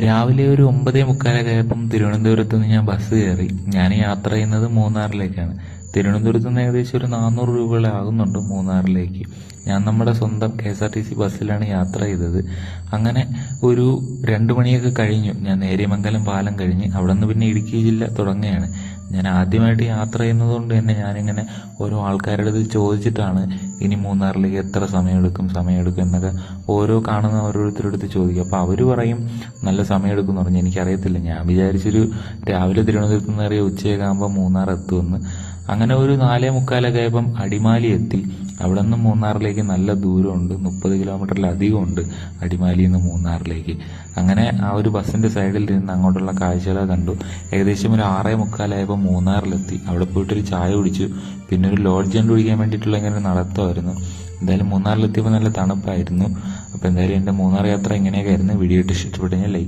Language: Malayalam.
രാവിലെ ഒരു 9:45 ആയപ്പം തിരുവനന്തപുരത്ത് നിന്ന് ഞാൻ ബസ് കയറി. ഞാൻ യാത്ര ചെയ്യുന്നത് മൂന്നാറിലേക്കാണ്. തിരുവനന്തപുരത്ത് നിന്ന് ഏകദേശം ഒരു 400 രൂപയോളം ആകുന്നുണ്ട് മൂന്നാറിലേക്ക്. ഞാൻ നമ്മുടെ സ്വന്തം KSRTC ബസ്സിലാണ് യാത്ര ചെയ്തത്. അങ്ങനെ ഒരു 2 മണിയൊക്കെ കഴിഞ്ഞു. ഞാൻ നേര്യമംഗലം പാലം കഴിഞ്ഞ് അവിടെ നിന്ന് പിന്നെ ഇടുക്കി ജില്ല തുടങ്ങുകയാണ്. ഞാൻ ആദ്യമായിട്ട് യാത്ര ചെയ്യുന്നത് കൊണ്ട് തന്നെ ഞാനിങ്ങനെ ഓരോ ആൾക്കാരുടെ അടുത്ത് ചോദിച്ചിട്ടാണ് ഇനി മൂന്നാറിലേക്ക് എത്ര സമയമെടുക്കും എന്നൊക്കെ ഓരോ കാണുന്ന ഓരോരുത്തരുടെ അടുത്ത് ചോദിക്കും. അപ്പോൾ അവർ പറയും നല്ല സമയമെടുക്കും എന്ന് പറഞ്ഞു. എനിക്കറിയത്തില്ല, ഞാൻ വിചാരിച്ചൊരു രാവിലെ തിരുവനന്തപുരത്ത് നിന്ന് ഇറങ്ങിയ ഉച്ചയൊക്കെ ആകുമ്പോൾ മൂന്നാർ എത്തുമെന്ന്. അങ്ങനെ ഒരു 4:45 ആയപ്പം അടിമാലി എത്തി. അവിടെ നിന്ന് മൂന്നാറിലേക്ക് നല്ല ദൂരമുണ്ട്, 30 കിലോമീറ്ററിലധികം ഉണ്ട് അടിമാലിയിൽ നിന്ന് മൂന്നാറിലേക്ക്. അങ്ങനെ ആ ഒരു ബസ്സിന്റെ സൈഡിൽ നിന്ന് അങ്ങോട്ടുള്ള കാഴ്ചകൾ കണ്ടു. ഏകദേശം ഒരു 6:45 ആയപ്പോൾ മൂന്നാറിലെത്തി. അവിടെ പോയിട്ടൊരു ചായ കുടിച്ചു. പിന്നെ ഒരു ലോഡ്ജ് കണ്ടുപിടിക്കാൻ വേണ്ടിയിട്ടുള്ള ഇങ്ങനെ നടത്തമായിരുന്നു. എന്തായാലും മൂന്നാറിലെത്തിയപ്പോൾ നല്ല തണുപ്പായിരുന്നു. അപ്പോൾ എന്തായാലും എൻ്റെ മൂന്നാർ യാത്ര ഇങ്ങനെയൊക്കെ ആയിരുന്നു. വീഡിയോ ഇഷ്ടപ്പെട്ടു കഴിഞ്ഞാൽ ലൈക്ക്